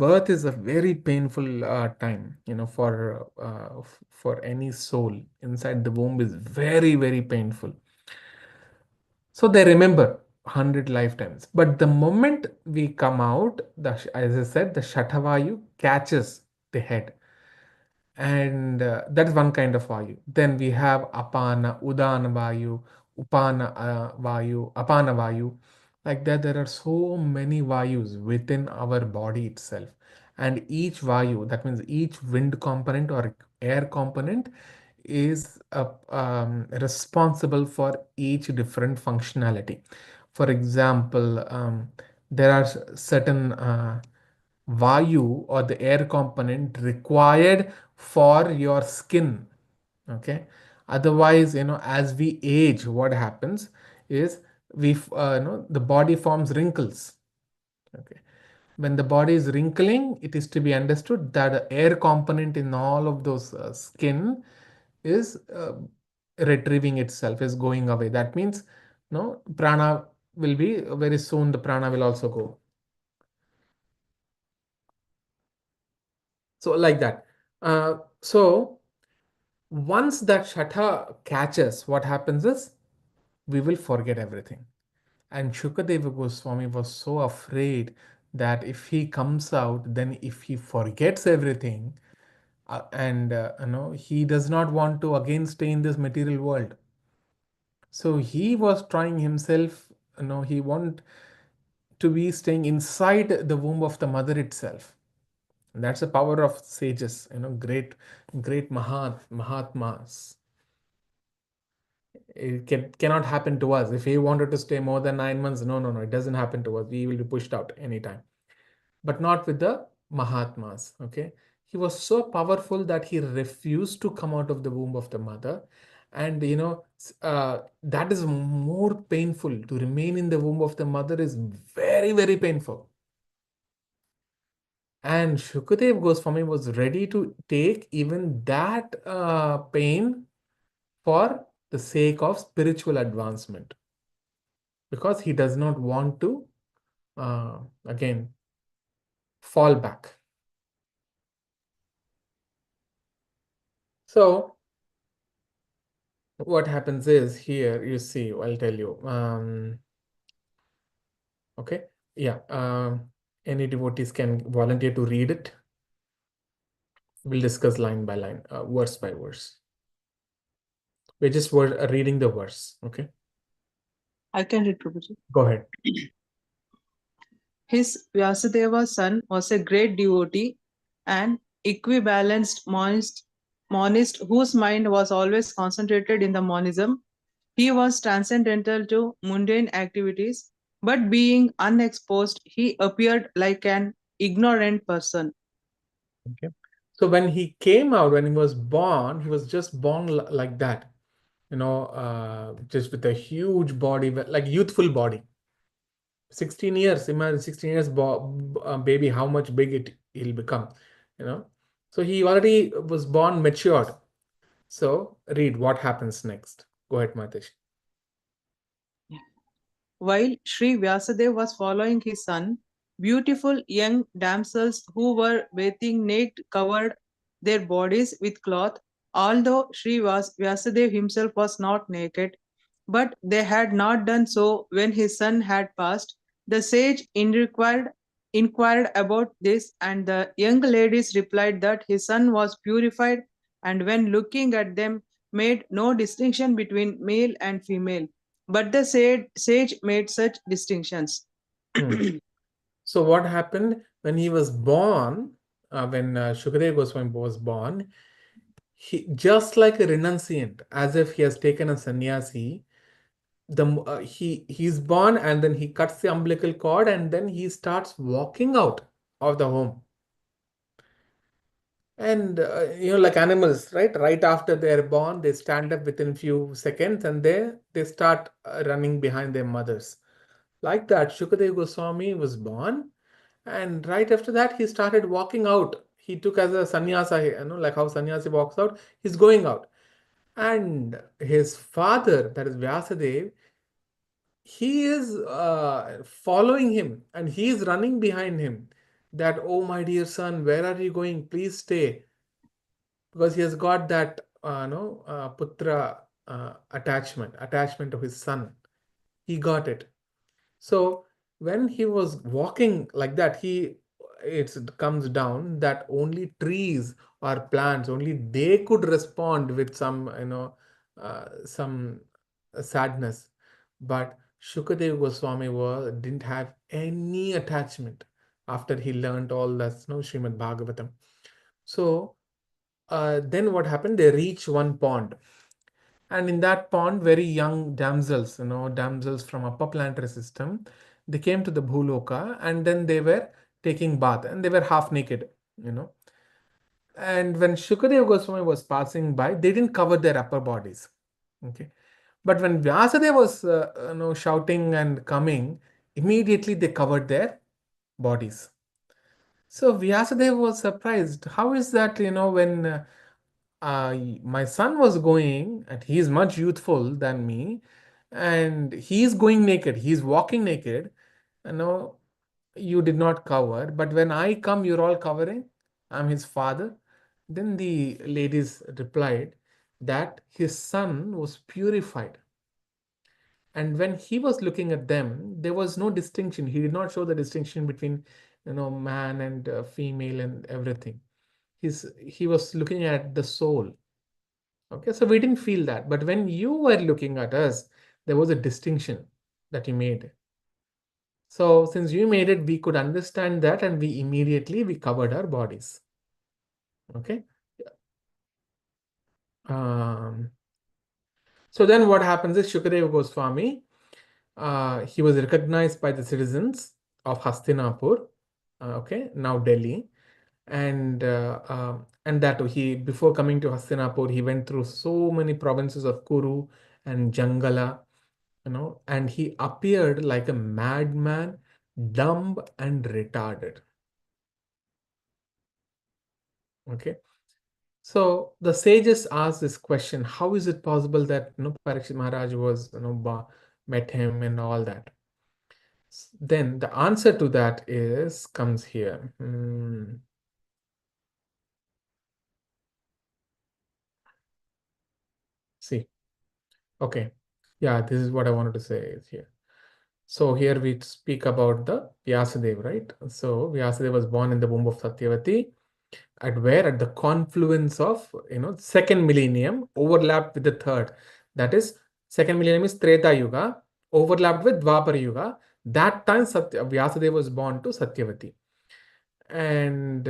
birth is a very painful time, for any soul inside the womb is very, very painful. So they remember 100 lifetimes. But the moment we come out, as I said, the Shatavayu catches the head. And that's one kind of Vayu. Then we have Apana, Udana Vayu, Upana Vayu, Apana Vayu. Like that, there are so many Vayus within our body itself. And each Vayu, that means each wind component or air component, is responsible for each different functionality. For example, there are certain Vayu or the air component required for your skin. Okay. Otherwise, as we age, what happens is the body forms wrinkles. Okay. When the body is wrinkling, it is to be understood that the air component in all of those skin is retrieving itself, is going away. That means, no, prana will be very soon, the prana will also go. So like that. So once that Shatha catches, what happens is we will forget everything. And Shukadeva Goswami was so afraid that if he comes out, then if he forgets everything, and he does not want to again stay in this material world. So he was trying himself, he want to be staying inside the womb of the mother itself. And that's the power of sages, great Mahatmas. It cannot happen to us. If he wanted to stay more than 9 months, no, no, no, it doesn't happen to us. We will be pushed out anytime. But not with the Mahatmas. Okay. He was so powerful that he refused to come out of the womb of the mother. And that is more painful. To remain in the womb of the mother is very, very painful. And Shukadev Goswami was ready to take even that pain for the sake of spiritual advancement, because he does not want to again fall back. So what happens is, here you see, I'll tell you. Okay, yeah. Any devotees can volunteer to read it. We'll discuss line by line, verse by verse. We're just reading the verse. Okay, I can read, Prabhuji. go ahead. His Vyasadeva son was a great devotee and equibalanced monist whose mind was always concentrated in the monism. He was transcendental to mundane activities, but being unexposed, he appeared like an ignorant person. Okay, so when he came out, when he was just born like that, just with a huge body, like youthful body. 16 years, imagine 16 years baby, how much big he'll become, you know. So he already was born matured. So read what happens next. Go ahead, Matish. While Sri Vyasadeva was following his son, beautiful young damsels who were bathing naked covered their bodies with cloth, although Sri Vyasadeva himself was not naked. But they had not done so when his son had passed. The sage inquired about this, and the young ladies replied that his son was purified, and when looking at them, made no distinction between male and female. But the sage made such distinctions. So what happened when he was born, when Shukadeva Goswami was born, he just like a renunciant, as if he has taken a sannyasi. He's born, and then he cuts the umbilical cord, and then he starts walking out of the home. And like animals, right? Right after they're born, they stand up within few seconds, and they start running behind their mothers. Like that, Shukadeva Goswami was born, and right after that, he started walking out. He took as a sannyasa, like how sannyasi walks out. He's going out, and his father, that is Vyasadeva, he is following him, and he is running behind him. that, oh my dear son, where are you going? Please stay. Because he has got that no putra attachment to his son. He got it. So when he was walking like that, it comes down that only trees or plants, only they could respond with some some sadness. But Shukadeva Goswami didn't have any attachment after he learned all that, Srimad Bhagavatam. So then what happened? They reached one pond. And in that pond, very young damsels, damsels from upper planetary system, they came to the Bhuloka and then they were taking bath and they were half naked, you know. And when Shukadeva Goswami was passing by, they didn't cover their upper bodies. Okay. But when Vyasadeva was shouting and coming, immediately they covered their bodies. So Vyasadeva was surprised. How is that, when my son was going, and he is much youthful than me, and he is going naked, he is walking naked, you did not cover, but when I come, you're all covering. I'm his father. Then the ladies replied that his son was purified. And when he was looking at them, there was no distinction. He did not show the distinction between, man and female and everything. He was looking at the soul. Okay, so we didn't feel that. But when you were looking at us, there was a distinction that you made. So since you made it, we could understand that and we covered our bodies. Okay. Um, so then what happens is Shukadeva Goswami, he was recognized by the citizens of Hastinapur, okay, now Delhi. And that he, before coming to Hastinapur, he went through so many provinces of Kuru and Jangala, and he appeared like a madman, dumb and retarded. Okay. So the sages asked this question: how is it possible that Parikshit Maharaj was met him and all that? Then the answer to that is comes here. See, okay, yeah, this is what I wanted to say is here. So here we speak about the Vyasadeva, right? So Vyasadeva was born in the womb of Satyavati, at the confluence of second millennium overlapped with the third. That is, second millennium is Treta Yuga, overlapped with Dwapara Yuga. That time Vyasadeva was born to Satyavati. And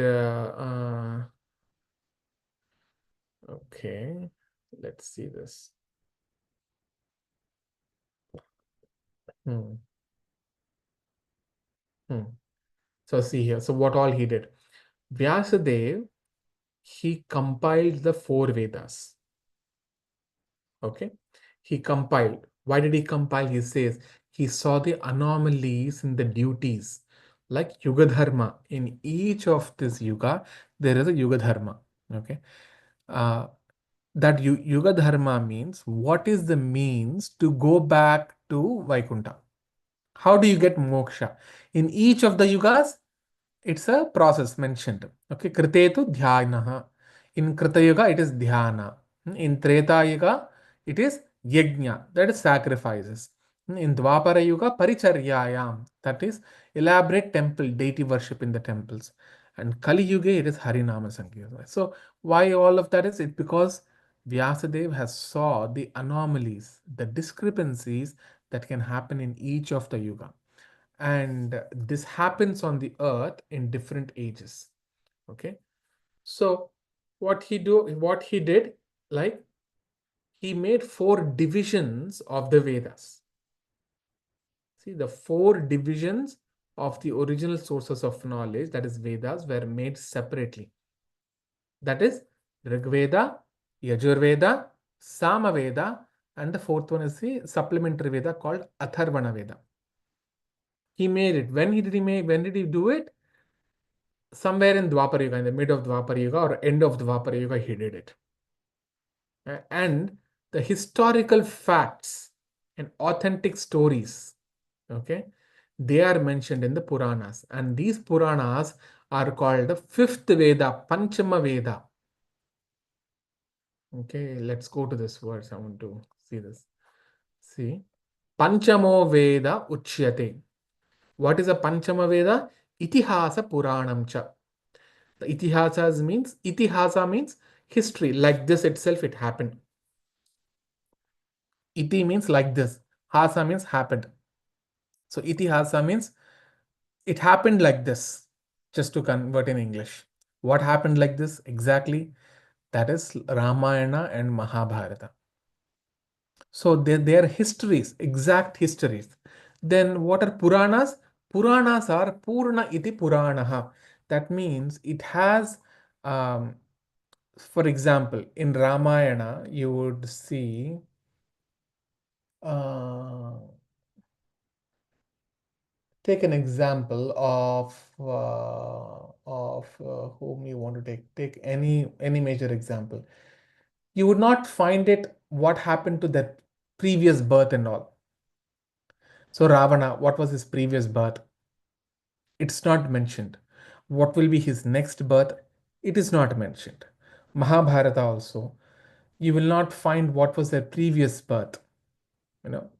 okay, let's see this. Hmm. Hmm. So see here. So what all he did. Vyasadeva, he compiled the four Vedas. Okay. He compiled. Why did he compile? He says he saw the anomalies in the duties, like Yuga Dharma. In each of this Yuga, there is a Yuga Dharma. Okay. Uh, that Yuga Dharma means what is the means to go back to Vaikuntha? How do you get moksha? In each of the yugas, it's a process mentioned. Okay, Kritetu dhyanaha. In Krita Yuga, it is dhyana. In Treta Yuga, it is yajna, that is sacrifices. In Dwapara Yuga, paricharyayam, that is elaborate temple, deity worship in the temples. And Kali Yuga, it is Harinama Sankirtana. So why all of that is it? Because Vyasadeva has saw the anomalies, the discrepancies that can happen in each of the yuga, and this happens on the earth in different ages. Okay, so what he did, like, he made four divisions of the Vedas. See, the four divisions of the original sources of knowledge, that is Vedas, were made separately. That is Rigveda, Yajurveda, Samaveda, and the fourth one is the supplementary Veda called Atharvana Veda. He made it. When did he do it? Somewhere in Dwapara Yuga, in the mid of Dwapara Yuga or end of Dwapara Yuga, he did it. And the historical facts and authentic stories, okay, they are mentioned in the Puranas. And these Puranas are called the fifth Veda, Panchama Veda. Okay, let's go to this verse. I want to see this. See, Panchamo Veda Uchyate. What is a Panchama Veda? Itihasa Puranam cha. The Itihasa means history. Like this itself, it happened. Iti means like this. Hasa means happened. So Itihasa means it happened like this. Just to convert in English. What happened like this exactly? That is Ramayana and Mahabharata. So they are histories, exact histories. Then what are Puranas? Puranas are Purna iti Puranaha. That means it has, for example, in Ramayana, you would see, uh, take an example of whom you want to take. Take any major example. You would not find it what happened to that previous birth and all. So Ravana, what was his previous birth? It's not mentioned. What will be his next birth? It is not mentioned. Mahabharata also, you will not find what was their previous birth. You know,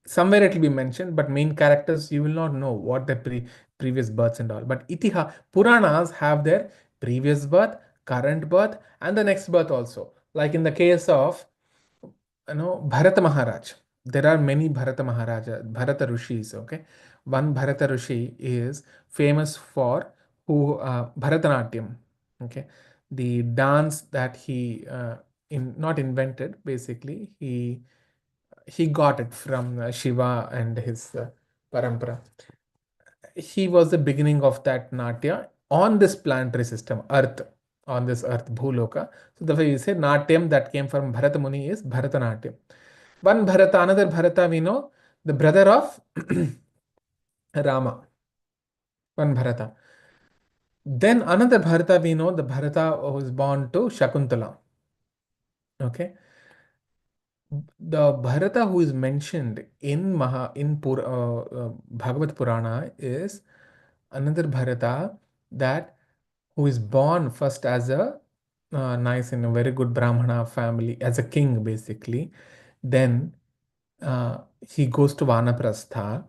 somewhere it will be mentioned, but main characters you will not know what their previous births and all. But Puranas have their previous birth, current birth, and the next birth also. Like in the case of Bharata Maharaj. There are many Bharata Rishis. Okay, one Bharata Rishi is famous for who Bharatanatyam. Okay, the dance that he not invented. Basically, he got it from Shiva and his parampara. He was the beginning of that Natya on this planetary system, Earth, on this Earth, Bhuloka. So the way you say Natyam that came from Bharata Muni is Bharatanatyam. One Bharata, another Bharata we know, the brother of Rama, one Bharata. Then another Bharata we know, the Bharata was born to Shakuntala. Okay. The Bharata who is mentioned in Bhagavad Purana is another Bharata that who is born first as a nice in a very good Brahmana family as a king basically. Then he goes to Vanaprastha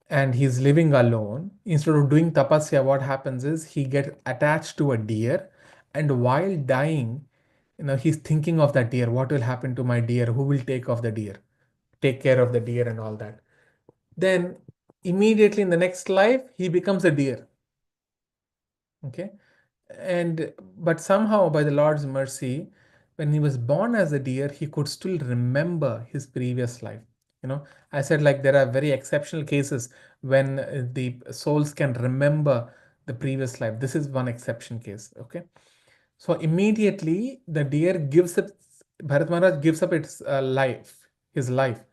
and he's living alone. Instead of doing tapasya, what happens is he gets attached to a deer, and while dying, he's thinking of that deer. What will happen to my deer? Who will take of the deer? Take care of the deer and all that. Then immediately in the next life, he becomes a deer. Okay. And but somehow by the Lord's mercy, when he was born as a deer, he could still remember his previous life. I said like there are very exceptional cases when the souls can remember the previous life. This is one exception case. Okay. So immediately the deer gives up, Bharat Maharaj gives up its his life.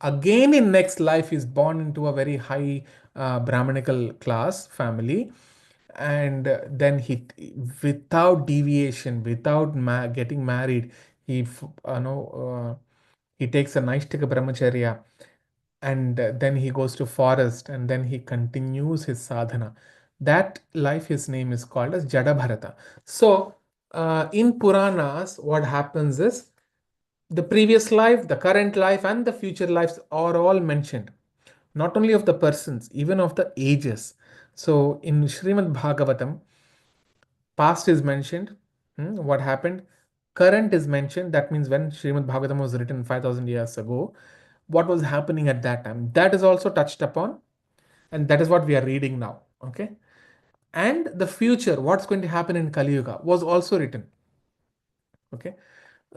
Again, in next life, he's born into a very high Brahmanical class family, and then without deviation, without getting married, he takes a Naishtika Brahmacharya, and then he goes to forest, and then he continues his sadhana. That life, his name is called as Jada Bharata. So, in Puranas, what happens is the previous life, the current life, and the future lives are all mentioned. Not only of the persons, even of the ages. So, in Srimad Bhagavatam, past is mentioned. What happened? Current is mentioned. That means when Srimad Bhagavatam was written 5,000 years ago, what was happening at that time? That is also touched upon, and that is what we are reading now. Okay. And the future, what's going to happen in Kali Yuga, was also written. Okay.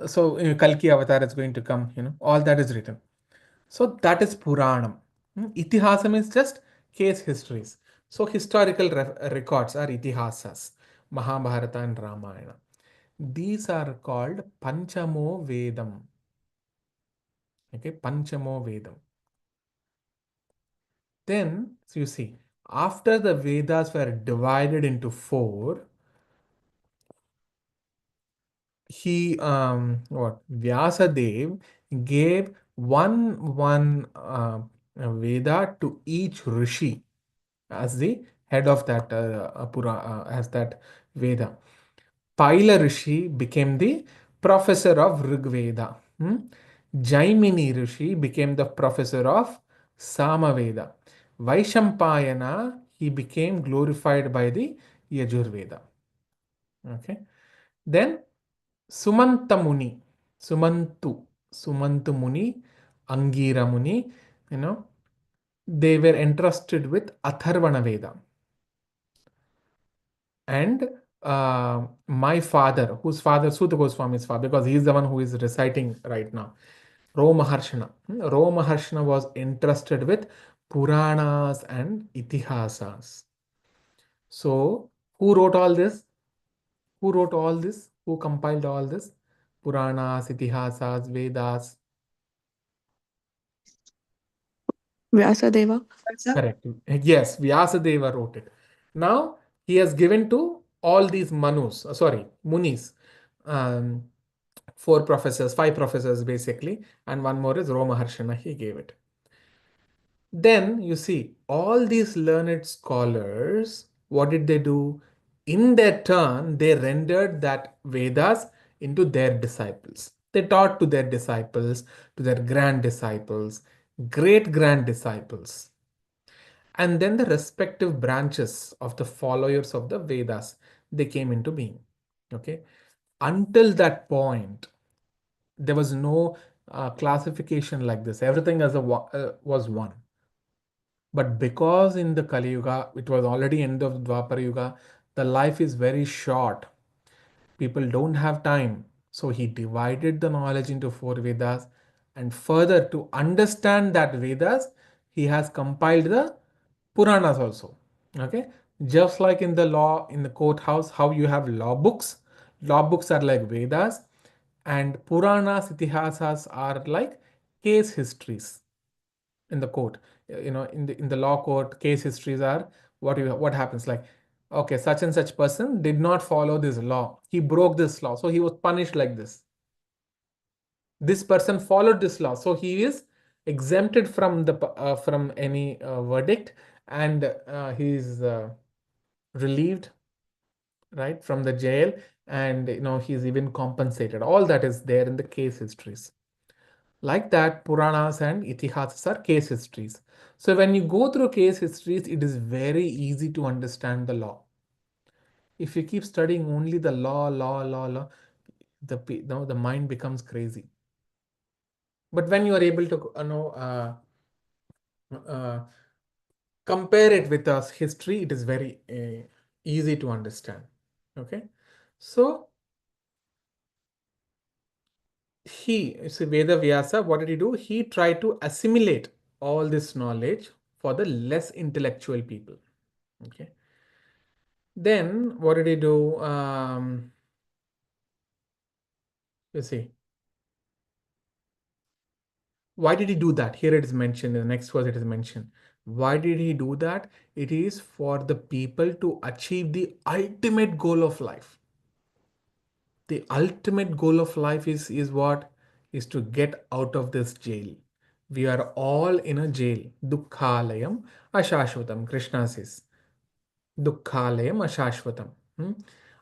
So Kalki Avatar is going to come, all that is written. So that is Puranam. Itihasam is just case histories. So historical records are Itihasas, Mahabharata and Ramayana. These are called Panchamo Vedam. Okay, Panchamo Vedam. Then, so you see, after the Vedas were divided into four, Vyasadev gave one Veda to each Rishi as the head of that as that Veda. Paila Rishi became the professor of Rig Veda. Jaimini Rishi became the professor of Samaveda. Vaishampayana, he became glorified by the Yajurveda. Okay. Then Sumanta Muni, Sumantu, Sumantu Muni, Angira Muni, you know, they were entrusted with Atharvana Veda. And my father, whose father, Suta Goswami's father, because he's the one who is reciting right now, Ro Maharshana. Ro Maharshana was entrusted with Puranas and Itihasas. So, who wrote all this? Who wrote all this? Who compiled all this? Puranas, Itihasas, Vedas. Vyasadeva. Correct. Yes, Vyasadeva wrote it. Now he has given to all these Munis, um, four professors, five professors basically, and one more is Roma Harshana. He gave it. Then you see all these learned scholars, what did they do? In their turn, they rendered that Vedas into their disciples. They taught to their disciples, to their grand disciples, great grand disciples, and then the respective branches of the followers of the Vedas, they came into being. Okay. Until that point, there was no classification like this. Everything was one. But because in the Kali Yuga, it was already end of Dwapara Yuga, the life is very short. People don't have time. So he divided the knowledge into four Vedas. And further, to understand that Vedas, he has compiled the Puranas also. Okay. Just like in the law, in the courthouse, how you have law books are like Vedas, and Puranas, Itihasas are like case histories in the court. In the law court, case histories are what happens, like, okay, such and such person did not follow this law, he broke this law, so he was punished like this person followed this law, so he is exempted from the from any verdict, and he is relieved, right, from the jail, and he's even compensated. All that is there in the case histories. Like that, Puranas and Itihasas are case histories. So when you go through case histories, it is very easy to understand the law. If you keep studying only the law, the mind becomes crazy. But when you are able to uh, compare it with us history, it is very easy to understand. Okay, so Veda Vyasa, what did he do? He tried to assimilate all this knowledge for the less intellectual people. Okay. Then what did he do? You see, why did he do that? Here it is mentioned in the next verse. It is mentioned. Why did he do that? It is for the people to achieve the ultimate goal of life. The ultimate goal of life is what? Is to get out of this jail. We are all in a jail. Dukkhalayam ashashvatam. Krishna says. Dukkhalayam ashashvatam.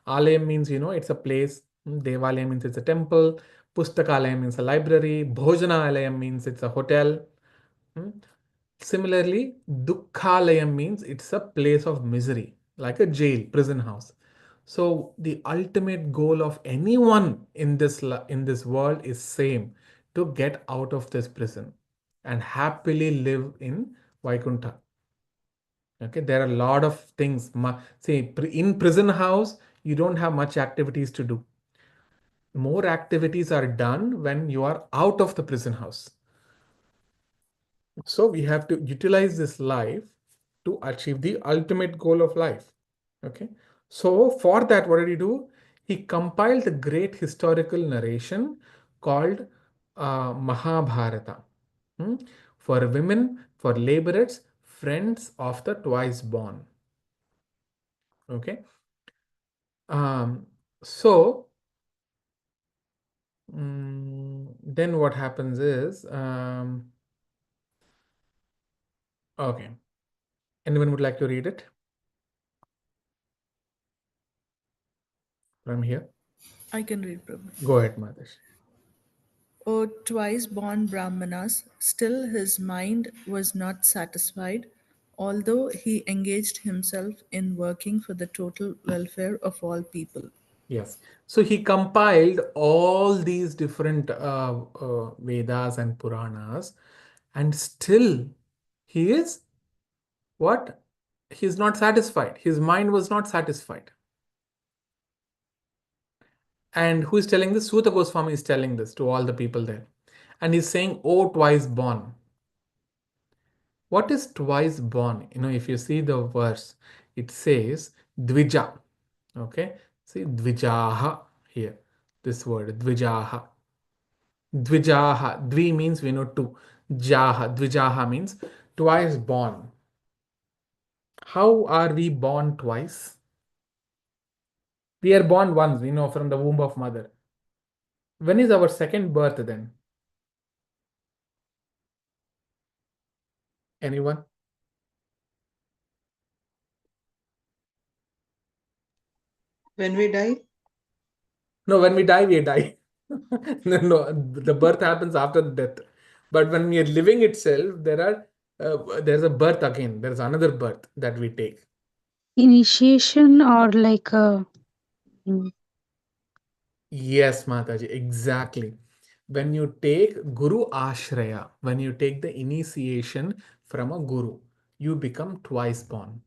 Alayam means, it's a place. Devalayam means it's a temple. Pustakalayam means a library. Bhojanalayam means it's a hotel. Hmm? Similarly, Dukkhalayam means it's a place of misery, like a jail, prison house. So the ultimate goal of anyone in this world is same, to get out of this prison and happily live in Vaikuntha. Okay, there are a lot of things. See, in prison house, you don't have much activities to do. More activities are done when you are out of the prison house. So we have to utilize this life to achieve the ultimate goal of life. Okay. So for that, what did he do? He compiled a great historical narration called Mahabharata. Hmm? For women, for laborers, friends of the twice born. Okay. So then what happens is, okay. Anyone would like to read it? from here? I can read, Prabhu. Go ahead, Madhesh. O twice born Brahmanas, still his mind was not satisfied, although he engaged himself in working for the total welfare of all people. Yes. So he compiled all these different Vedas and Puranas, and still he is what? He's not satisfied. His mind was not satisfied. And who is telling this? Suta Goswami is telling this to all the people there. And he's saying, oh, twice born. What is twice born? If you see the verse, it says Dvija. Okay. See Dvijaha here. This word, Dvijaha. Dvijaha. Dvi means we know two. Jaha. Dvijaha means twice born. How are we born twice? We are born once, from the womb of mother. When is our second birth then? Anyone? When we die, No, when we die, we die. No, the birth happens after the death. But when we are living itself, there's a birth again. There's another birth that we take. Initiation or like a mm, Yes, Mataji, exactly. When you take Guru Ashraya, when you take the initiation from a Guru, you become twice born.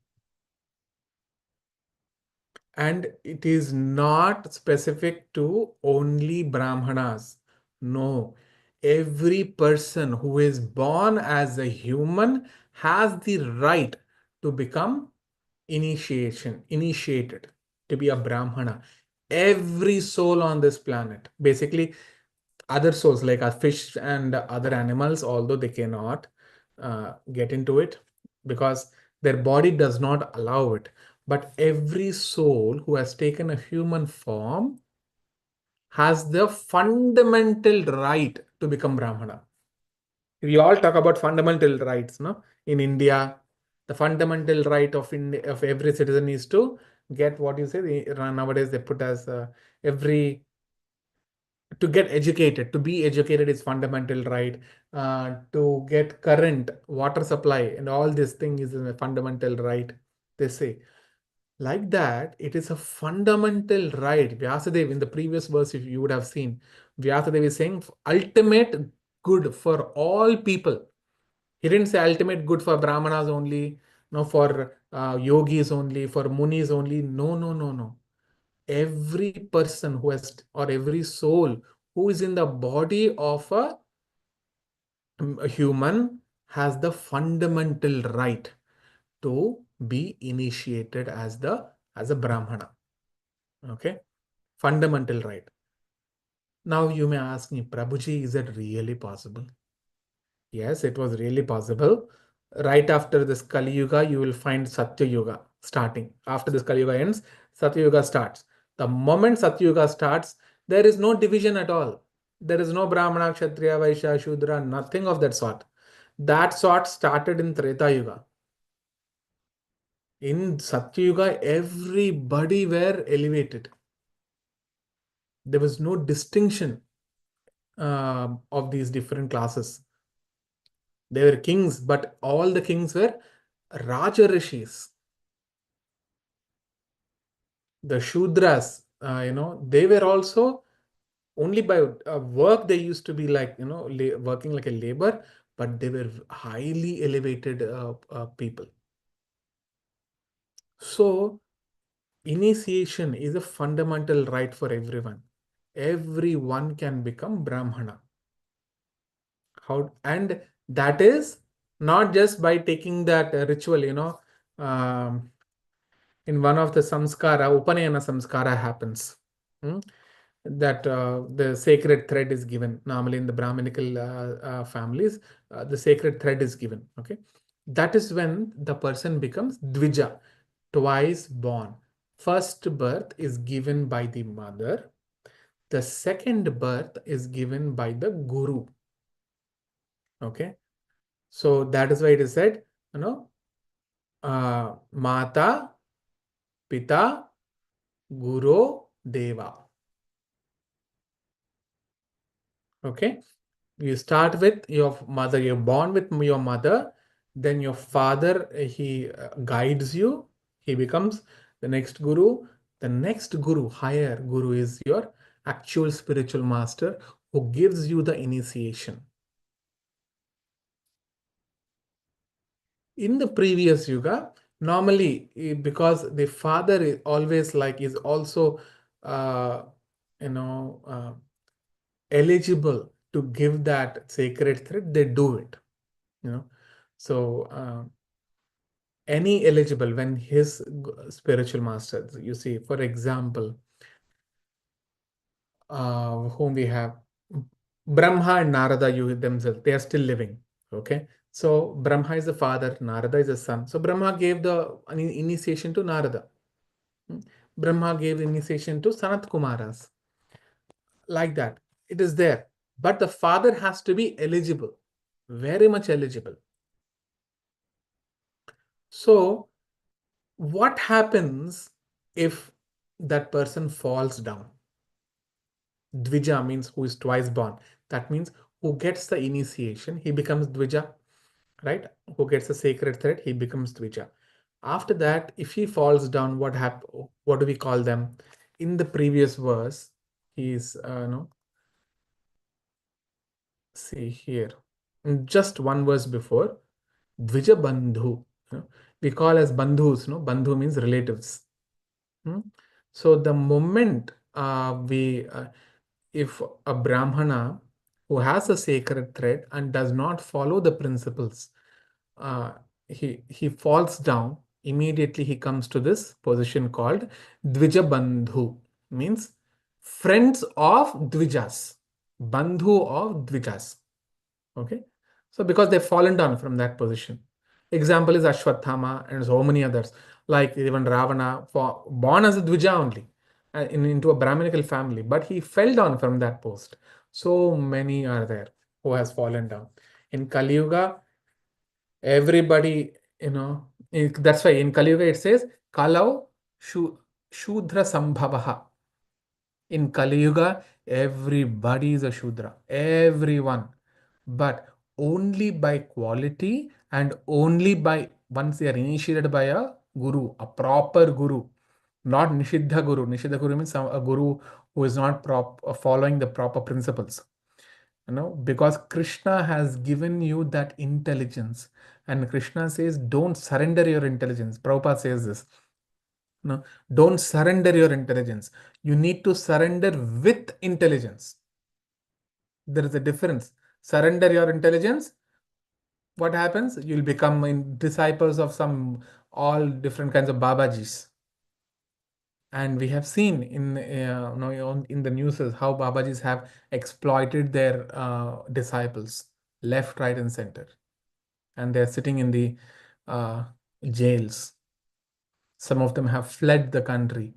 And it is not specific to only Brahmanas. No, every person who is born as a human has the right to become initiated, to be a Brahmana. Every soul on this planet, basically, other souls like a fish and other animals, although they cannot get into it because their body does not allow it. But every soul who has taken a human form has the fundamental right to become Brahmana. We all talk about fundamental rights, no? In India, the fundamental right of every citizen is to get what you say. Nowadays, they put as every to get educated, to be educated is fundamental right. To get current, water supply, and all this thing is a fundamental right. They say like that. It is a fundamental right. Vyasadeva in the previous verse, if you would have seen, Vyasadeva is saying ultimate good for all people. He didn't say ultimate good for Brahmanas only, no, for yogis only, for munis only. No, no, no, no. Every person who has, or every soul who is in the body of a human has the fundamental right to be initiated as a Brahmana. Okay, fundamental right. Now you may ask me, Prabhuji, is that really possible? Yes, it was really possible. Right after this Kali Yuga, you will find Satya Yuga starting. After this Kali Yuga ends, Satya Yuga starts. The moment Satya Yuga starts, there is no division at all. There is no Brahmana, Kshatriya, Vaishya, Shudra, nothing of that sort. That sort started in Treta Yuga. In Satya Yuga, everybody were elevated. There was no distinction of these different classes. They were kings, but all the kings were Raja Rishis. The Shudras, they were also only by work they used to be like, working like a labor, but they were highly elevated people. So initiation is a fundamental right for everyone. Everyone can become Brahmana. And that is not just by taking that ritual, in one of the samskara, Upanayana samskara happens. That the sacred thread is given. Normally in the Brahminical families, the sacred thread is given. Okay, that is when the person becomes Dvija, twice born. First birth is given by the mother. The second birth is given by the Guru. Okay, so that is why it is said, Mata, Pita, Guru, Deva. Okay, you start with your mother, you're born with your mother, then your father, he guides you, he becomes the next guru. The next guru, higher guru, is your actual spiritual master who gives you the initiation. In the previous yuga, normally, because the father is always like is also uh, you know eligible to give that sacred thread, they do it, you know. So any eligible, when his spiritual masters, you see, for example, whom we have, Brahma and Narada, you themselves, they are still living. Okay, so Brahma is the father, Narada is the son. So Brahma gave the initiation to Narada. Brahma gave initiation to Sanat Kumaras. Like that, it is there. But the father has to be eligible, very much eligible. So what happens if that person falls down? Dvija means who is twice born. That means who gets the initiation, he becomes Dvija, right? Who gets the sacred thread, he becomes Dvija. After that, if he falls down, what do we call them? In the previous verse, he is, no, see here, just one verse before, Dvija Bandhu. We call as Bandhus, no? Bandhu means relatives. So the moment if a Brahmana who has a sacred thread and does not follow the principles, he falls down, immediately he comes to this position called Dvija Bandhu, means friends of Dvijas, Bandhu of Dvijas. Okay, so because they've fallen down from that position. Example is Ashwathama and so many others, like even Ravana, born as a Dvija only, into a Brahminical family, but he fell down from that post. So many are there who has fallen down. In Kali Yuga, everybody, that's why in Kali Yuga it says, Kalau Shudra Sambhavaha. In Kali Yuga, everybody is a Shudra, everyone. But only by quality and only by once they are initiated by a guru, a proper guru, not Nishiddha Guru. Nishiddha Guru means a guru who is not following the proper principles. Because Krishna has given you that intelligence, and Krishna says, don't surrender your intelligence. Prabhupada says this. No, don't surrender your intelligence. You need to surrender with intelligence. There is a difference. Surrender your intelligence. What happens? You'll become disciples of all different kinds of Babajis. And we have seen in the news how Babajis have exploited their disciples left, right, and center, and they're sitting in the jails. Some of them have fled the country.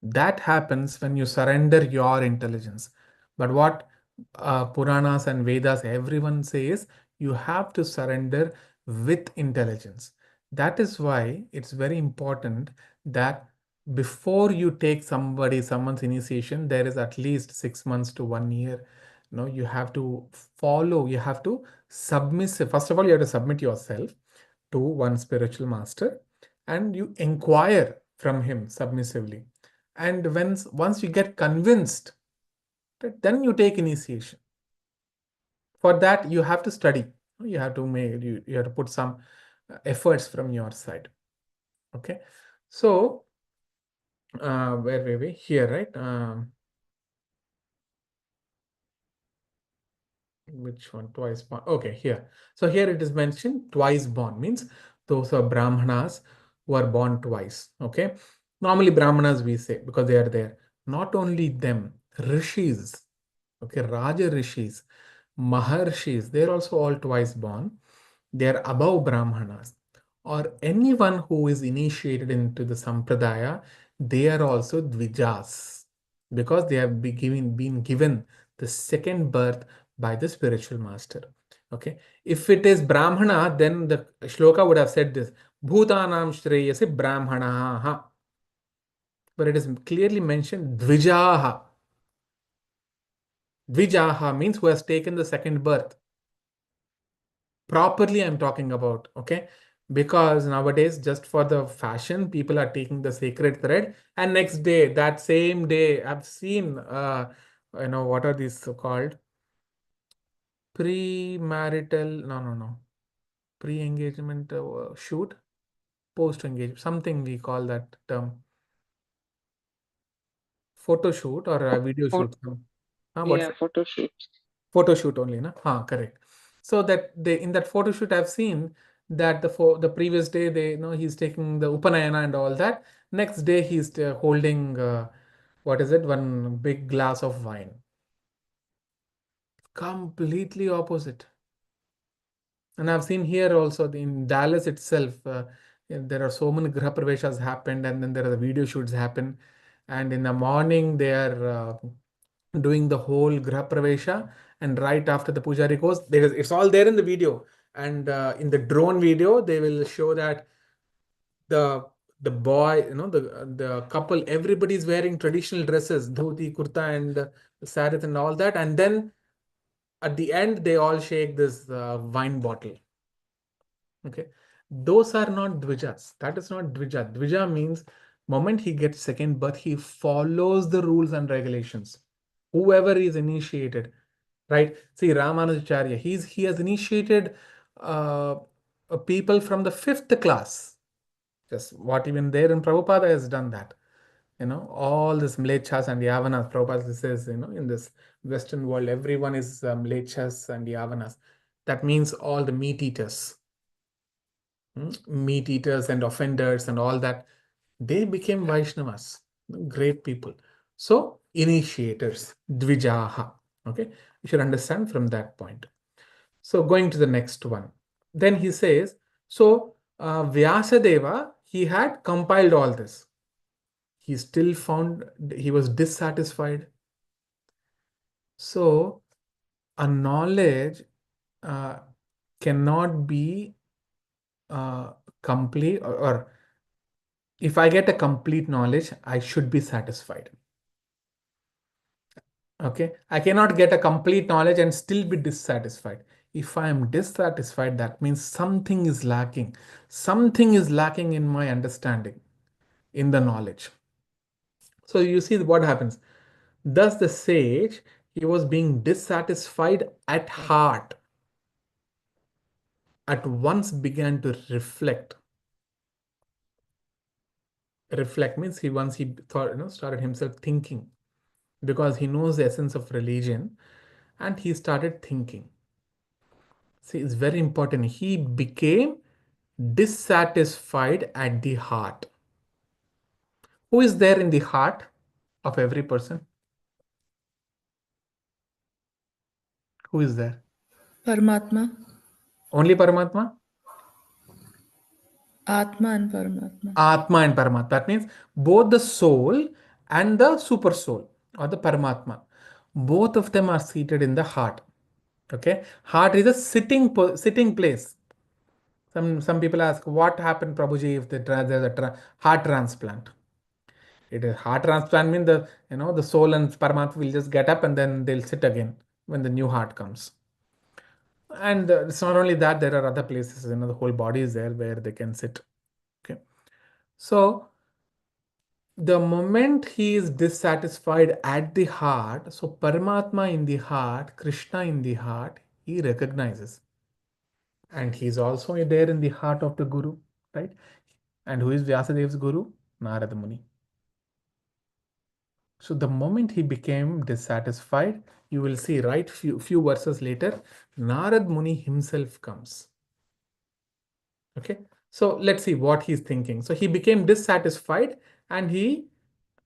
That happens when you surrender your intelligence. But what Puranas and Vedas, everyone says, you have to surrender with intelligence. That is why it's very important that before you take someone's initiation, there is at least 6 months to 1 year. You have to follow, you have to submit. First of all, you have to submit yourself to one spiritual master and you inquire from him submissively. And once you get convinced, then you take initiation. For that, you have to study. You have to put some efforts from your side. Okay. So, where were we? Here, right? Which one? Twice born. Okay, here. So here it is mentioned twice born, means those are Brahmanas who are born twice. Okay. Normally Brahmanas we say because they are there. Not only them, Rishis, okay, Raja Rishis, Maharshis, they're also all twice born. They're above Brahmanas. Or anyone who is initiated into the Sampradaya, they are also Dvijas because they have been given the second birth by the spiritual master. Okay. If it is Brahmana, then the shloka would have said this, Bhutanam Shreyasi Brahmanaha. where it is clearly mentioned Dvijaha. Dvijaha means who has taken the second birth. Properly, I'm talking about, okay? Because nowadays, just for the fashion, people are taking the sacred thread, and next day, that same day, I've seen, what are these called? Premarital, no, pre-engagement shoot, post-engagement, something we call that term, photo shoot or a video shoot. What's Photo shoot. photo shoot only, na? Correct. So that they in that photo shoot, I've seen that the previous day he's taking the Upanayana and all that. Next day he's holding what is it? One big glass of wine. Completely opposite. And I've seen here also in Dallas itself, there are so many Griha Praveshas happened, and then there are the video shoots happen. And in the morning, they are doing the whole Griha Pravesha, and right after the Pujari goes, it's all there in the video. And in the drone video, they will show that the boy, the couple, everybody's wearing traditional dresses, dhoti, kurta, and sarit, and all that. And then at the end, they all shake this wine bottle. Okay, those are not dvijas. That is not dvija. Dvija means moment he gets second birth, he follows the rules and regulations. Whoever is initiated, right? See, Ramanujacharya, he has initiated uh, people from the fifth class. Just what even there in Prabhupada has done that. All this Mlechas and Yavanas, Prabhupada says, in this Western world, everyone is Mlechas and Yavanas. That means all the meat eaters. Meat eaters and offenders and all that, they became Vaishnavas, great people. So, initiators, Dvijaha. Okay, you should understand from that point. So, going to the next one. Then he says, so Vyasadeva, he had compiled all this. He still found he was dissatisfied. So, a knowledge cannot be complete, or if I get a complete knowledge, I should be satisfied. Okay, I cannot get a complete knowledge and still be dissatisfied. If I am dissatisfied, that means something is lacking. Something is lacking in my understanding, in the knowledge. So you see what happens. Thus the sage, he was being dissatisfied at heart, at once began to reflect. Reflect means he thought, started himself thinking, because he knows the essence of religion, and he started thinking. See, it's very important. He became dissatisfied at the heart. Who is there in the heart of every person? Who is there? Paramatma. Only Paramatma? Atma and Paramatma. Atma and Paramatma. That means both the soul and the super soul, or the Paramatma, both of them are seated in the heart. Okay, heart is a sitting place. Some people ask, what happened, Prabhuji, if there's a heart transplant? It is heart transplant means the soul and Paramatma will just get up and then they'll sit again when the new heart comes. And it's not only that, there are other places, the whole body is there where they can sit. Okay, so the moment he is dissatisfied at the heart, so Paramatma in the heart, Krishna in the heart, he recognizes. And he's also there in the heart of the Guru, right? And who is Vyasadev's Guru? Narada Muni. So the moment he became dissatisfied, you will see right few verses later, Narad Muni himself comes. Okay, so let's see what he's thinking. So he became dissatisfied and he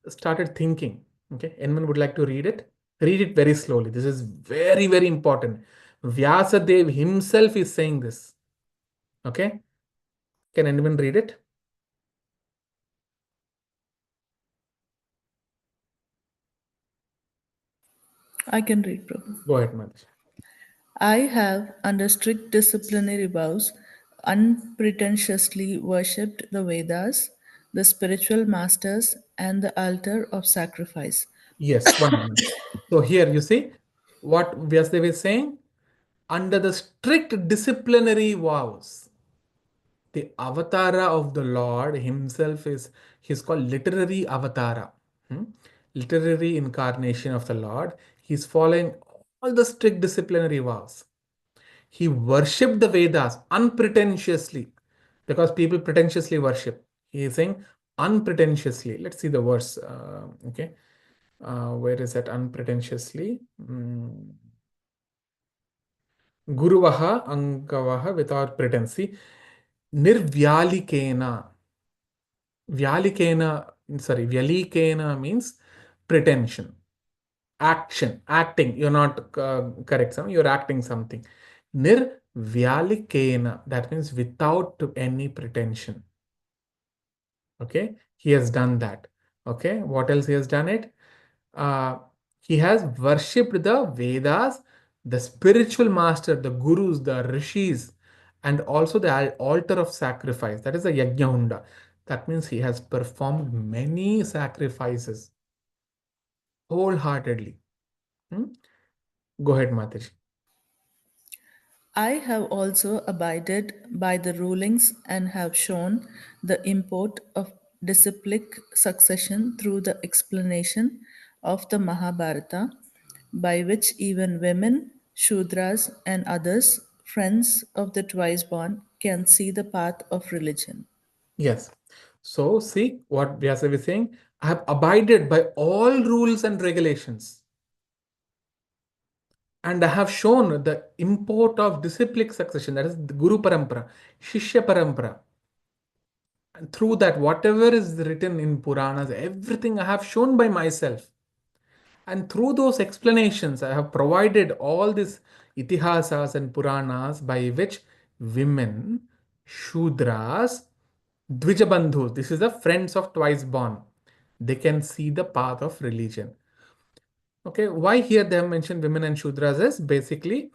started thinking. Okay, anyone would like to read it? Read it very slowly. This is very, very important. Vyasadev himself is saying this. Okay, can anyone read it? I can read, Prabhu. Go ahead, Madhya. I have, under strict disciplinary vows, unpretentiously worshipped the Vedas, the spiritual masters, and the altar of sacrifice. Yes, one moment. So here you see what Vyasadeva is saying. Under the strict disciplinary vows, the avatara of the Lord himself he's called literary avatara. Hmm? Literary incarnation of the Lord. He's following all the strict disciplinary vows. He worshipped the Vedas unpretentiously because people pretentiously worship. He is saying unpretentiously. Let's see the verse. Okay. Where is that unpretentiously? Guruvaha Angavaha without pretensi. Nirvyalikena. Vyalikena, sorry, Vyalikena means pretension. Action, acting. You're not correct. You're acting something. Nirvyalikena. That means without any pretension. Okay. He has done that. Okay. What else he has done it? Uh, he has worshipped the Vedas, the spiritual master, the gurus, the rishis, and also the altar of sacrifice. That is the Yajnahunda. That means he has performed many sacrifices wholeheartedly. Hmm? Go ahead, Mataji. I have also abided by the rulings and have shown the import of disciplic succession through the explanation of the Mahabharata, by which even women, Shudras, and others, friends of the twice born, can see the path of religion. Yes. So, see what Vyasa is saying. I have abided by all rules and regulations. And I have shown the import of disciplic succession, that is the Guru Parampara, Shishya Parampara. And through that, whatever is written in Puranas, everything I have shown by myself. And through those explanations, I have provided all these itihasas and Puranas by which women, Shudras, Dvijabandhus, this is the friends of twice born, they can see the path of religion. Okay, why here they have mentioned women and Shudras is basically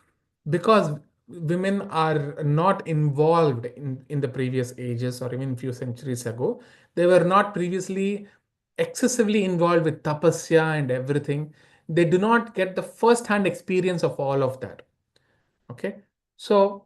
because women are not involved in the previous ages or even few centuries ago. They were not previously excessively involved with tapasya and everything. They do not get the first-hand experience of all of that. Okay, so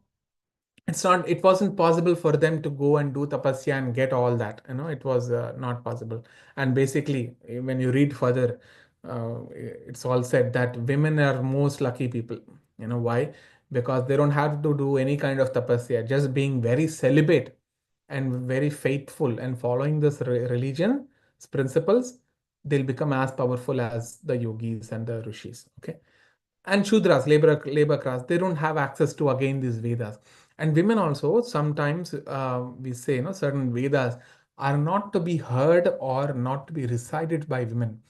it wasn't possible for them to go and do tapasya and get all that, it was not possible. And basically when you read further, it's all said that women are most lucky people. Why? Because they don't have to do any kind of tapasya, just being very celibate and very faithful and following this religion's principles, they'll become as powerful as the yogis and the rishis. Okay, and Shudras, labor class, they don't have access to again these Vedas. And women also sometimes we say, certain Vedas are not to be heard or not to be recited by women.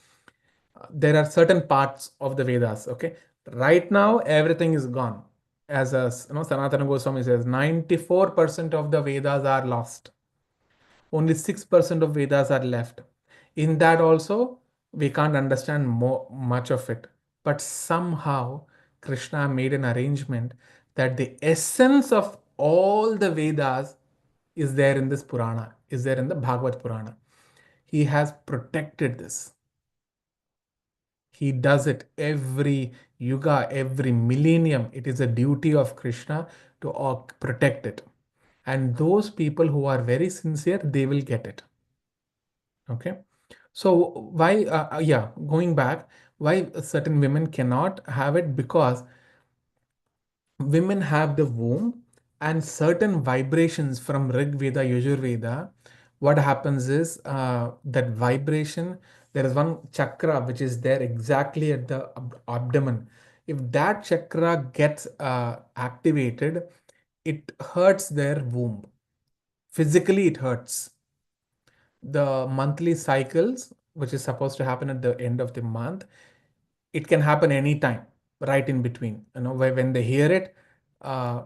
There are certain parts of the Vedas. Okay, right now everything is gone. As Sanatana Goswami says, 94% of the Vedas are lost. Only 6% of Vedas are left. In that also, we can't understand much of it. But somehow, Krishna made an arrangement that the essence of all the Vedas is there in this Purana, is there in the Bhagavad Purana. He has protected this. He does it every yuga, every millennium. It is a duty of Krishna to protect it. And those people who are very sincere, they will get it. Okay. So why, yeah, going back, why certain women cannot have it? Because women have the womb and certain vibrations from Rig Veda, Yajur Veda. What happens is that vibration, there is one chakra which is there exactly at the abdomen. If that chakra gets activated, it hurts their womb. Physically, it hurts. The monthly cycles, which is supposed to happen at the end of the month, it can happen anytime, right in between. When they hear it, uh,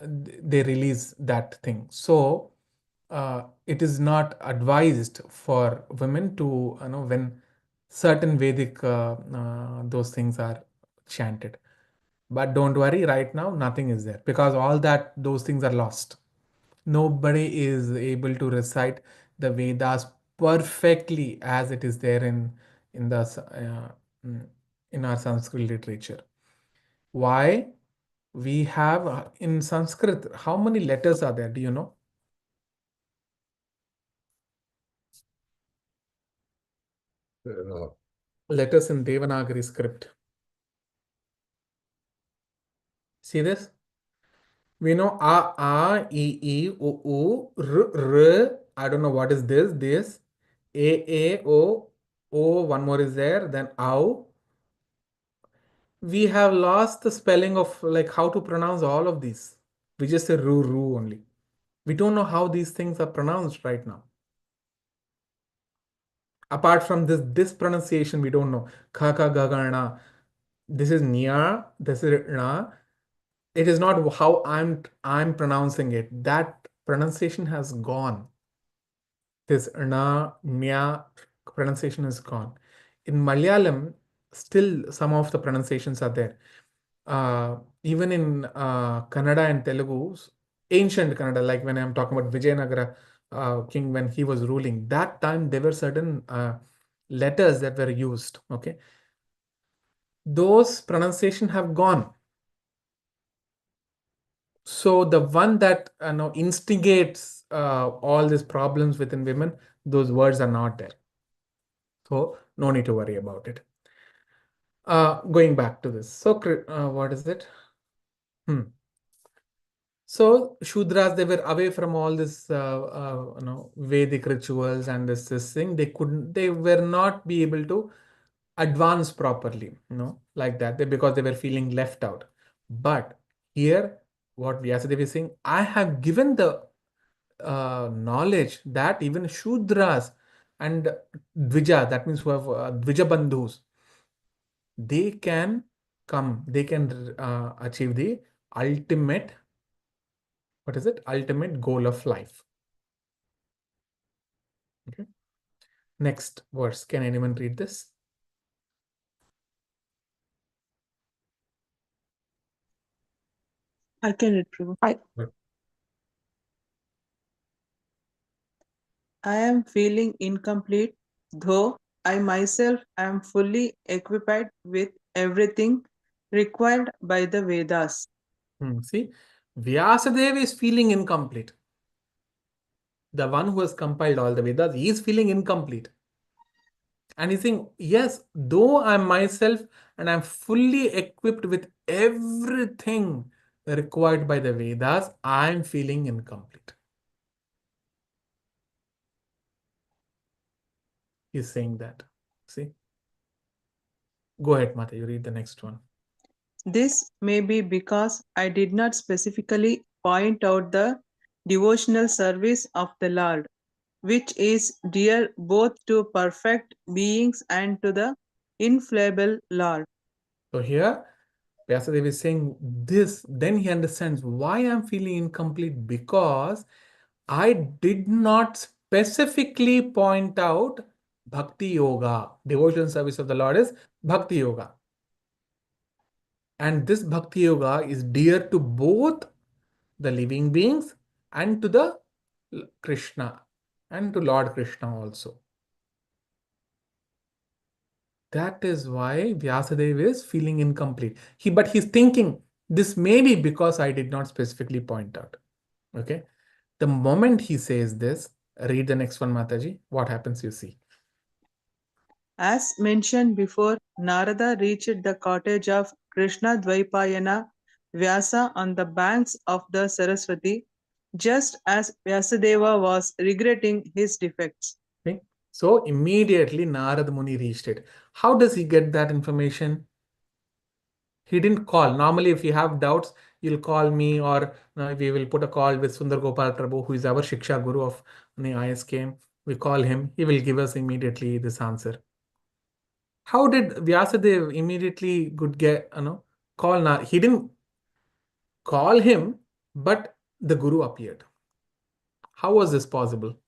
they release that thing. So it is not advised for women to, when certain Vedic those things are chanted. But don't worry, right now nothing is there because all that those things are lost. Nobody is able to recite the Vedas perfectly as it is there in the mm, in our Sanskrit literature. Why? We have in Sanskrit, how many letters are there? Do you know? Letters in Devanagari script. See this? We know a, e, o, r. I don't know what is this, a, o, one more is there, then ow. We have lost the spelling of like how to pronounce all of these. We just say ru only. We don't know how these things are pronounced right now. Apart from this pronunciation, we don't know. Kha, ka, ga, ga, na. This is nya, this is na. It is not how I'm pronouncing it. That pronunciation has gone. This na, nya pronunciation is gone. In Malayalam, still some of the pronunciations are there. Even in Kannada and Telugu, ancient Kannada, like when I'm talking about Vijayanagara king when he was ruling, that time there were certain letters that were used. Okay, those pronunciation have gone. So the one that instigates all these problems within women, those words are not there. So no need to worry about it. Going back to this. So what is it? So Shudras, they were away from all this, Vedic rituals and this thing. They were not be able to advance properly, like that. Because they were feeling left out. But here, what Vyasadeva is saying, I have given the knowledge that even Shudras and Dvija, that means who have Dvija Bandhus, they can achieve the ultimate, what is it? Ultimate goal of life. Okay. Next verse. Can anyone read this? I can read, Prabhu. I am feeling incomplete, though I myself am fully equipped with everything required by the Vedas. See, Vyasadeva is feeling incomplete. The one who has compiled all the Vedas, he is feeling incomplete. And he's saying, yes, though I'm myself and I'm fully equipped with everything required by the Vedas, I'm feeling incomplete. He's saying that. See? Go ahead, Mata, you read the next one. This may be because I did not specifically point out the devotional service of the Lord, which is dear both to perfect beings and to the infallible Lord. So here, Vyasadeva is saying this, then he understands why I'm feeling incomplete, because I did not specifically point out Bhakti Yoga. Devotional service of the Lord is Bhakti Yoga. And this Bhakti Yoga is dear to both the living beings and to the Krishna and to Lord Krishna also. That is why Vyasadeva is feeling incomplete. But he's thinking, this may be because I did not specifically point out. Okay. The moment he says this, read the next one, Mataji. What happens, you see. As mentioned before, Narada reached the cottage of Krishna Dvaipayana Vyasa on the banks of the Saraswati, just as Vyasadeva was regretting his defects. Okay. So immediately Narada Muni reached it. How does he get that information? He didn't call. Normally, if you have doubts, you'll call me, or we will put a call with Sundar Gopal Prabhu, who is our Shiksha Guru of the ISK. We call him. He will give us immediately this answer. How did Vyasadeva immediately could get, call? He didn't call him, but the Guru appeared. How was this possible?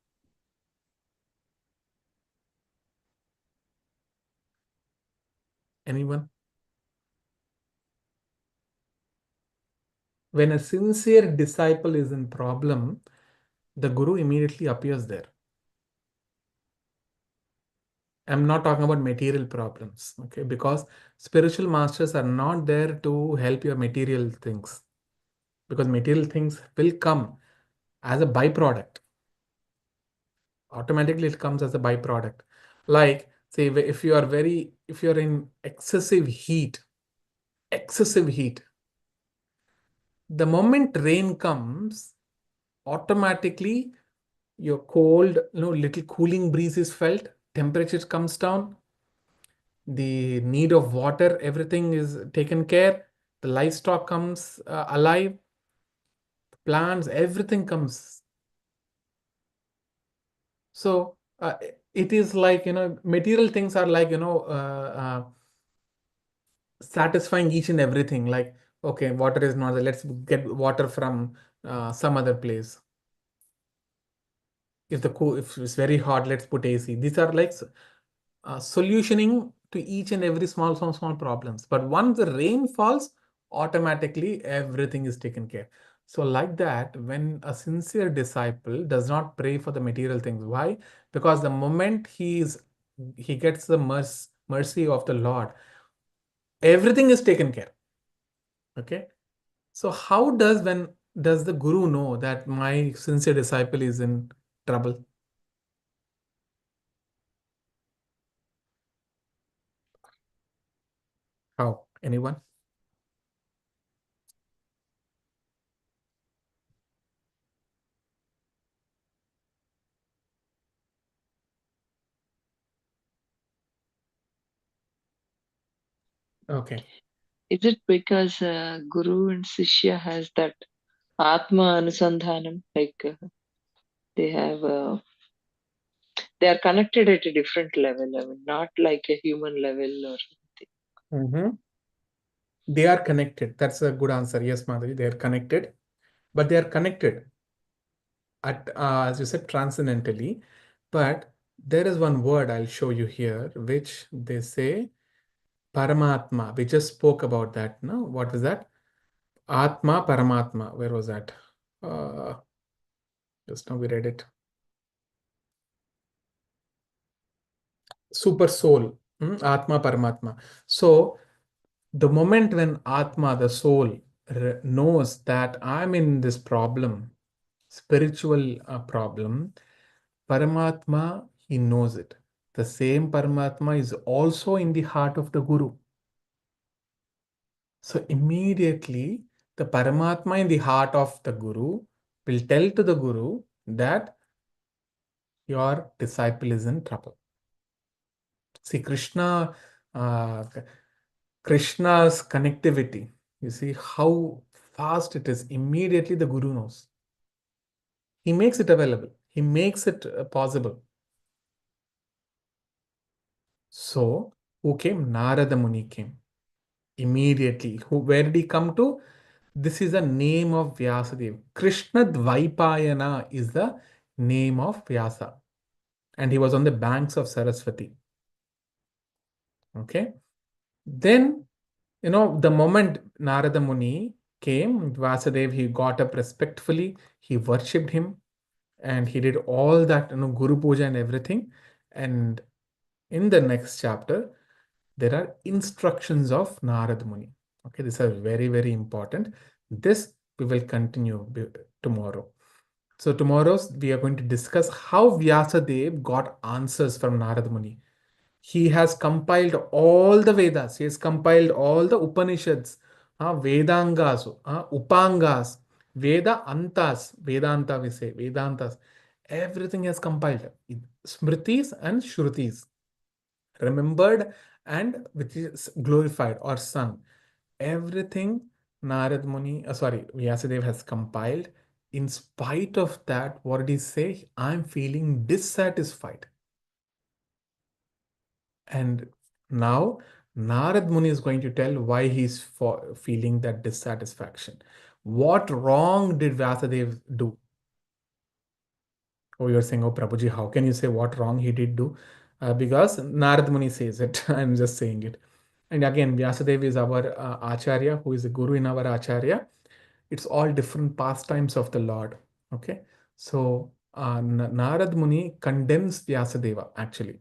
Anyone? When a sincere disciple is in problem, the Guru immediately appears there. I'm not talking about material problems, okay? Because spiritual masters are not there to help your material things, because material things will come as a byproduct. Automatically, it comes as a byproduct. Like, say, if you're in excessive heat, the moment rain comes, automatically your cold, little cooling breeze is felt, temperature comes down, the need of water, everything is taken care, the livestock comes alive, plants, everything comes. So it is like, material things are like, satisfying each and everything. Like, okay, water is not there, let's get water from some other place. If it's very hot, let's put AC. These are like solutioning to each and every small problems. But once the rain falls, automatically everything is taken care. So like that, when a sincere disciple does not pray for the material things, why? Because the moment he gets the mercy of the Lord, everything is taken care. Okay. So how does the guru know that my sincere disciple is in trouble? How? Anyone? Okay. Is it because Guru and Sishya has that Atma Anusandhanam? Like they have, they are connected at a different level. I mean, not like a human level or something. They are connected. That's a good answer. Yes, Madhuri, they are connected, but they are connected at, as you said, transcendentally. But there is one word I'll show you here, which they say Paramatma. We just spoke about that. No, what was that? Atma, Paramatma. Where was that? Uh, just now we read it. Super soul, Atma, Paramatma. So the moment when Atma, the soul, knows that I'm in this problem, spiritual problem, Paramatma, he knows it. The same Paramatma is also in the heart of the Guru. So immediately, the Paramatma in the heart of the Guru will tell to the Guru that your disciple is in trouble. See, uh, Krishna's connectivity, you see how fast it is. Immediately the Guru knows. He makes it available. He makes it possible. So, who came? Narada Muni came. Immediately. Where did he come to? This is the name of Vyasadeva. Krishna Dvaipayana is the name of Vyasa. And he was on the banks of Saraswati. Okay. Then, the moment Narada Muni came, Vyasadeva, he got up respectfully, he worshipped him, and he did all that, Guru Puja and everything. And in the next chapter, there are instructions of Narada Muni. Okay, these are very, very important. This we will continue tomorrow. So tomorrow's we are going to discuss how Vyasadeva got answers from Narada Muni. He has compiled all the Vedas. He has compiled all the Upanishads, Vedangas, Upangas, Veda Antas, Vedanta we say, Vedantas. Everything has compiled. Smritis and Shrutis. Remembered and which is glorified or sung. Everything Narad Muni, Vyasadeva has compiled. In spite of that, what did he say? I'm feeling dissatisfied. And now Narad Muni is going to tell why he's feeling that dissatisfaction. What wrong did Vyasadeva do? Oh, you're saying, oh, Prabhuji, how can you say what wrong he did do? Because Narad Muni says it. I'm just saying it. And again, Vyasadeva is our Acharya, who is a guru in our Acharya. It's all different pastimes of the Lord. Okay. So Narad Muni condemns Vyasadeva actually.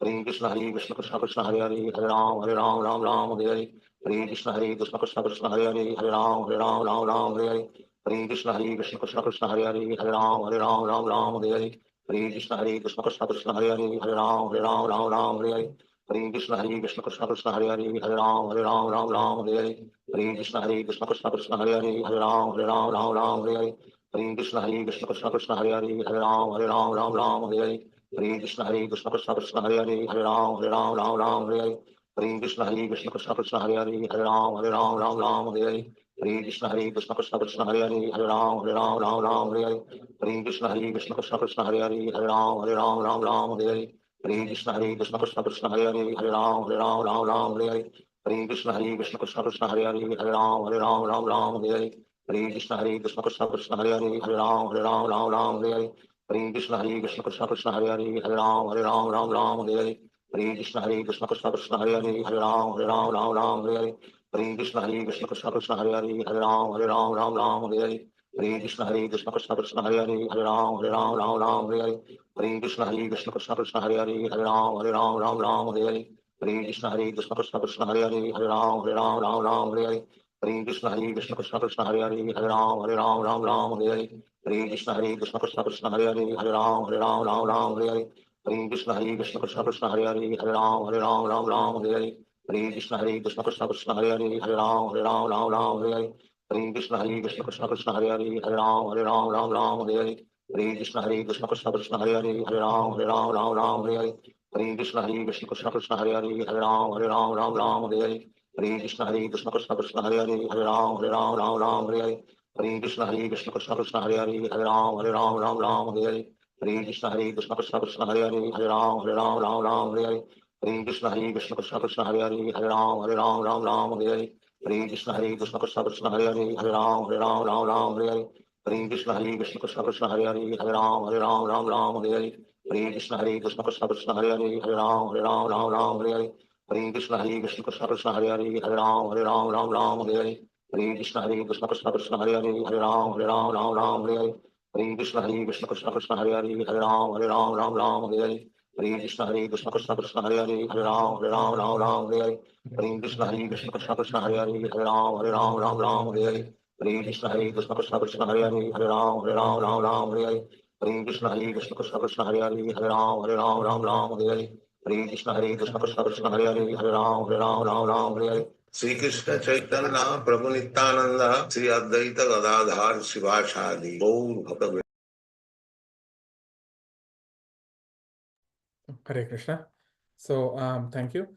Hare Krishna Krishna Krishna Hare Hare Hare Ram Ram Ram Hare Hare Hare Krishna Krishna Krishna Hare Hare Hare Ram Ram Hare Hare Hare Krishna Krishna Krishna Hare Hare Hare Ram Ram Hare Hare Hare Krishna Krishna Krishna Hare Hare Hare Ram Ram Hare Hare Hare Krishna Krishna Krishna Hare Hare Hare Ram Ram Hare Hare Hare Krishna Krishna Krishna Hare Hare Hare Ram Ram Hare Hare Hare Krishna Krishna Krishna Hare Hare Hare Ram Ram Hare Hare Hare Krishna Krishna Krishna Hare Hare Hare Ram Ram Hare Hare Hare Krishna Krishna Krishna Hare Hare Hare Ram Ram Hare Hare Hare Krishna Krishna Krishna Hare Hare Hare Ram Ram Hare Hare Hare Krishna Krishna Krishna Hare Hare Hare Ram Hare Hare Hare Krishna Krishna Krishna Hare Hare Hare Ram Hare Hare Hare Krishna Krishna Krishna Hare Hare Hare Ram Hare Hare Hare Krishna Krishna Krishna Hare Hare Hare Ram Hare Hare Hare Krishna Krishna Krishna Hare Hare Hare Ram Hare Hare Hare Krishna Krishna Krishna Hare Hare Hare Ram Hare Hare Hare Krishna Krishna Krishna Krishna Hare Hare Hare Ram Hare Hare Hare Krishna Krishna Krishna Krishna Hare Hare Hare Ram Hare Hare Hare Krishna Krishna Krishna Krishna Hare Hare Hare Ram Hare Hare Hare Krishna Krishna Krishna Krishna Hare Hare Hare Ram Hare Hare Hare Krishna Krishna Krishna Krishna Hare Hare Hare Ram Hare Hare Hare Krishna Krishna Krishna Krishna Hare Hare Hare Ram Hare Hare Hare Krishna Krishna Krishna Krishna Hare Hare Hare Ram Hare Hare Hare Krishna Krishna Krishna Krishna Hare Hare Hare Ram Hare Hare Hare Krishna Krishna Krishna Krishna Hare Hare Hare Ram Hare Hare Hare Krishna Krishna Krishna Krishna Hare Hare Hare Ram Hare Hare Hare Krishna Krishna Krishna Krishna Hare Hare Hare Ram Hare Hare Hare Krishna Krishna Krishna Krishna Hare Hare Hare Ram Hare Hare Hare Krishna Krishna Krishna Krishna Hare Hare Hare Ram Hare Hare Hare Krishna Krishna Krishna Krishna Hare Hare Hare Ram Hare Hare Hare Krishna Krishna Krishna Krishna Hare Hare Hare Ram Hare Hare Hare Krishna Krishna Krishna Krishna Hare Hare Hare Ram Hare Hare Hare Krishna Krishna Krishna Krishna Hare Hare Hare Ram Hare Hare Hare Krishna Krishna Krishna Krishna Hare Hare Hare Ram Hare Hare Hare Krishna Krishna Krishna Krishna Hare Hare Hare Ram Hare Hare Hare Krishna Krishna Krishna Krishna Hare Hare Hare Ram Hare Hare Hare Krishna Krishna Krishna Krishna Hare Hare Hare Ram Hare Hare Hare Krishna Krishna Krishna Krishna Hare Hare Hare Ram Hare Hare Hare Krishna Krishna Krishna Krishna Hare Hare Hare Ram Hare Hare Hare Krishna Krishna Krishna Krishna Hare Hare Hare Ram Hare Hare Hare Krishna Krishna Krishna Krishna Hare Hare Hare Ram Hare Hare Hare Krishna Krishna Krishna Krishna Hare Hare Hare Ram Hare Sri Krishna Chaitanya Prabhu Nityananda Sri Advaita Gadadhar Sivasadi Gaur Bhakta. Hare Krishna. So, thank you.